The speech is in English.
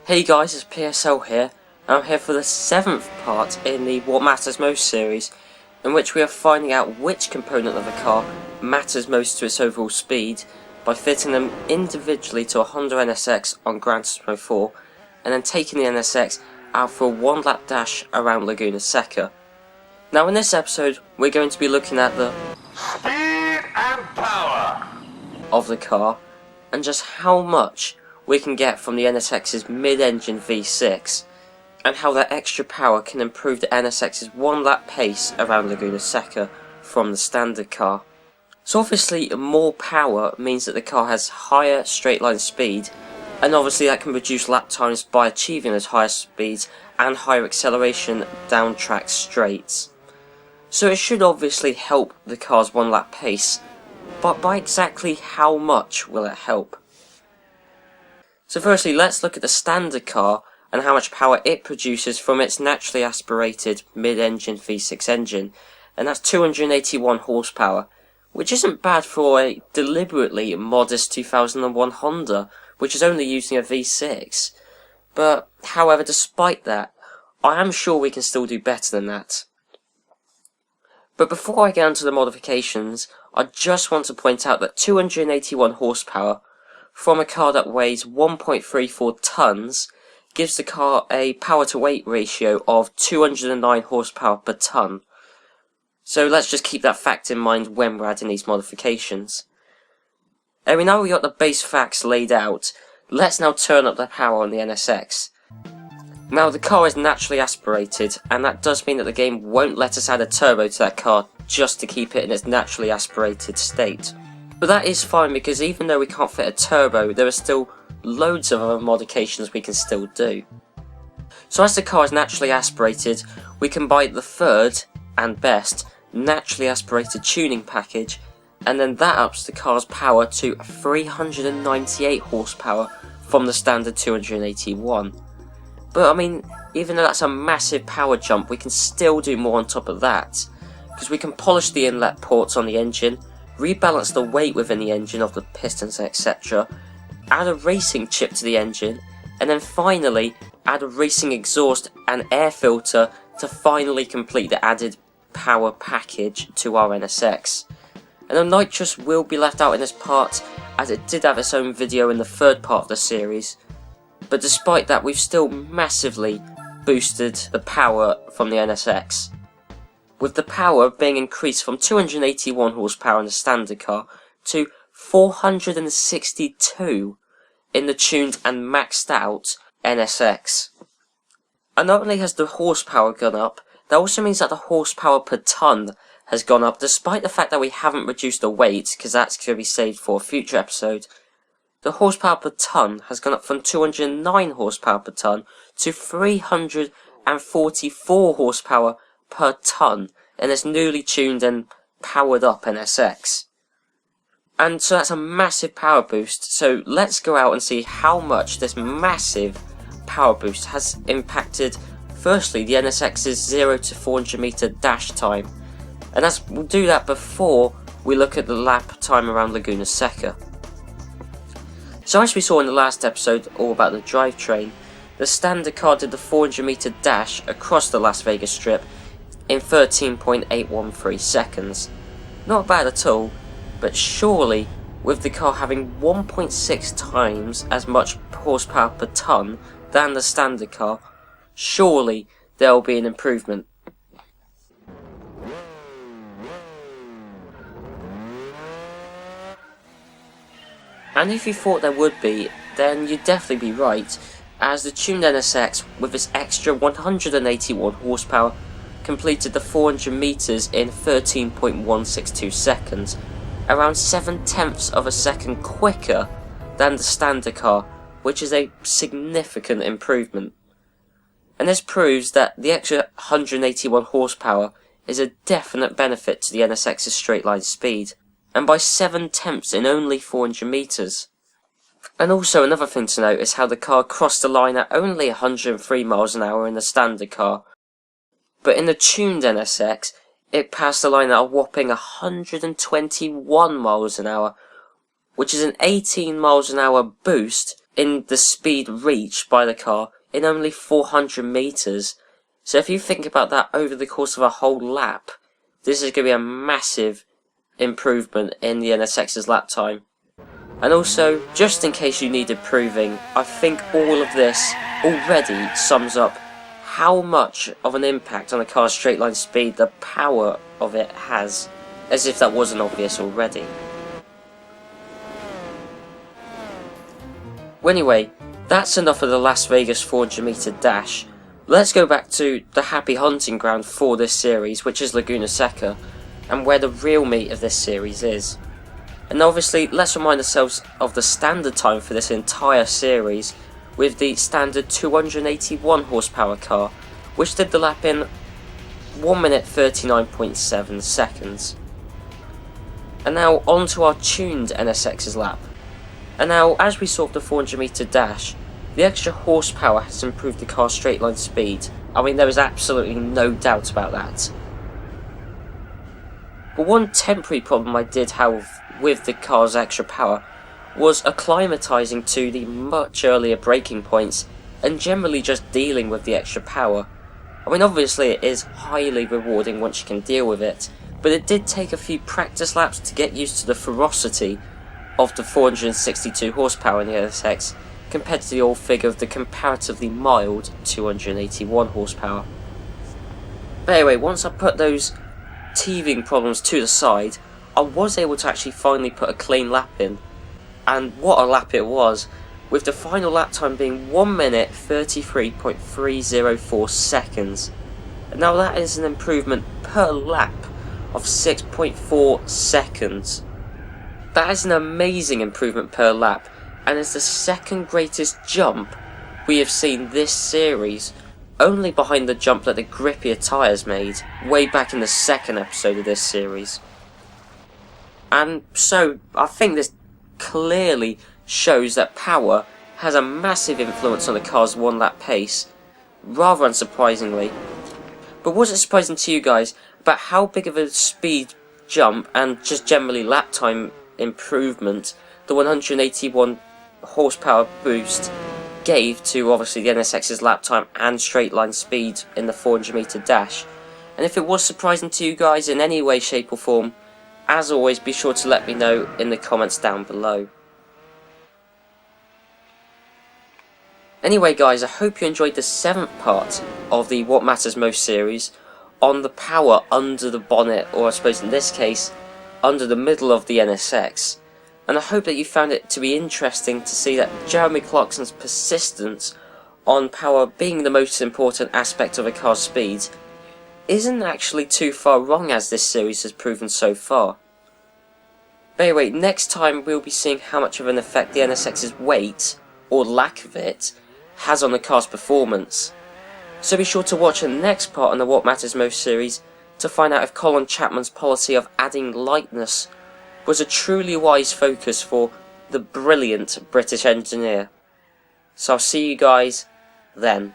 Hey guys, it's PSL here, and I'm here for the 7th part in the What Matters Most series, in which we are finding out which component of a car matters most to its overall speed by fitting them individually to a Honda NSX on Gran Turismo 4, and then taking the NSX out for a one-lap dash around Laguna Seca. Now in this episode, we're going to be looking at the speed and power of the car, and just how much we can get from the NSX's mid-engine V6, and how that extra power can improve the NSX's one-lap pace around Laguna Seca from the standard car. So obviously more power means that the car has higher straight-line speed, and obviously that can reduce lap times by achieving those higher speeds and higher acceleration down track straights. So it should obviously help the car's one-lap pace, but by exactly how much will it help? So firstly, let's look at the standard car and how much power it produces from its naturally aspirated mid-engine V6 engine, and that's 281 horsepower, which isn't bad for a deliberately modest 2001 Honda, which is only using a V6. But, however, despite that, I am sure we can still do better than that. But before I get into the modifications, I just want to point out that 281 horsepower from a car that weighs 1.34 tons gives the car a power to weight ratio of 209 horsepower per ton. So let's just keep that fact in mind when we're adding these modifications. Anyway, now we got the base facts laid out, let's now turn up the power on the NSX. Now the car is naturally aspirated, and that does mean that the game won't let us add a turbo to that car just to keep it in its naturally aspirated state. But that is fine, because even though we can't fit a turbo, there are still loads of other modifications we can still do. So as the car is naturally aspirated, we can buy the third, and best, naturally aspirated tuning package, and then that ups the car's power to 398 horsepower from the standard 281. But I mean, even though that's a massive power jump, we can still do more on top of that, because we can polish the inlet ports on the engine, rebalance the weight within the engine of the pistons, etc., add a racing chip to the engine, and then finally add a racing exhaust and air filter to finally complete the added power package to our NSX. And the nitrous will be left out in this part, as it did have its own video in the third part of the series, but despite that we've still massively boosted the power from the NSX, with the power being increased from 281 horsepower in the standard car to 462 in the tuned and maxed out NSX. And not only has the horsepower gone up, that also means that the horsepower per ton has gone up, despite the fact that we haven't reduced the weight, because that's going to be saved for a future episode. The horsepower per ton has gone up from 209 horsepower per ton to 344 horsepower per ton in this newly tuned and powered up NSX. And so that's a massive power boost, so let's go out and see how much this massive power boost has impacted firstly the NSX's 0 to 400 metre dash time, and we'll do that before we look at the lap time around Laguna Seca. So as we saw in the last episode all about the drivetrain, the standard car did the 400 metre dash across the Las Vegas Strip in 13.813 seconds. Not bad at all, but surely with the car having 1.6 times as much horsepower per ton than the standard car, surely there will be an improvement. And if you thought there would be, then you'd definitely be right, as the tuned NSX with its extra 181 horsepower completed the 400 metres in 13.162 seconds, around 7/10 of a second quicker than the standard car, which is a significant improvement. And this proves that the extra 181 horsepower is a definite benefit to the NSX's straight line speed, and by 7/10 in only 400 metres. And also another thing to note is how the car crossed the line at only 103 miles an hour in the standard car, but in the tuned NSX it passed the line at a whopping 121 miles an hour, which is an 18 miles an hour boost in the speed reached by the car in only 400 meters. So if you think about that over the course of a whole lap, this is going to be a massive improvement in the NSX's lap time. And also, just in case you needed proving, I think all of this already sums up how much of an impact on a car's straight line speed the power of it has, as if that wasn't obvious already. Well, anyway, that's enough of the Las Vegas 400 meter dash. Let's go back to the happy hunting ground for this series, which is Laguna Seca, and where the real meat of this series is. And obviously, let's remind ourselves of the standard time for this entire series, with the standard 281 horsepower car, which did the lap in 1 minute 39.7 seconds. And now on to our tuned NSX's lap. And now, as we saw with the 400 meter dash, the extra horsepower has improved the car's straight line speed. I mean, there is absolutely no doubt about that. But one temporary problem I did have with the car's extra power was acclimatising to the much earlier braking points and generally just dealing with the extra power. I mean, obviously it is highly rewarding once you can deal with it, but it did take a few practice laps to get used to the ferocity of the 462 horsepower in the NSX compared to the old figure of the comparatively mild 281 horsepower. But anyway, once I put those teething problems to the side, I was able to actually finally put a clean lap in. And what a lap it was, with the final lap time being 1 minute 33.304 seconds. And now that is an improvement per lap of 6.4 seconds. That is an amazing improvement per lap, and is the second greatest jump we have seen this series, only behind the jump that the grippier tyres made way back in the second episode of this series. And so, I think this clearly shows that power has a massive influence on the car's one lap pace, rather unsurprisingly. But was it surprising to you guys about how big of a speed jump and just generally lap time improvement the 181 horsepower boost gave to obviously the NSX's lap time and straight line speed in the 400 meter dash? And if it was surprising to you guys in any way, shape or form, as always, be sure to let me know in the comments down below. Anyway guys, I hope you enjoyed the 7th part of the What Matters Most series on the power under the bonnet, or I suppose in this case, under the middle of the NSX. And I hope that you found it to be interesting to see that Jeremy Clarkson's persistence on power being the most important aspect of a car's speed isn't actually too far wrong, as this series has proven so far. But anyway, next time we'll be seeing how much of an effect the NSX's weight, or lack of it, has on the car's performance. So be sure to watch the next part on the What Matters Most series to find out if Colin Chapman's policy of adding lightness was a truly wise focus for the brilliant British engineer. So I'll see you guys then.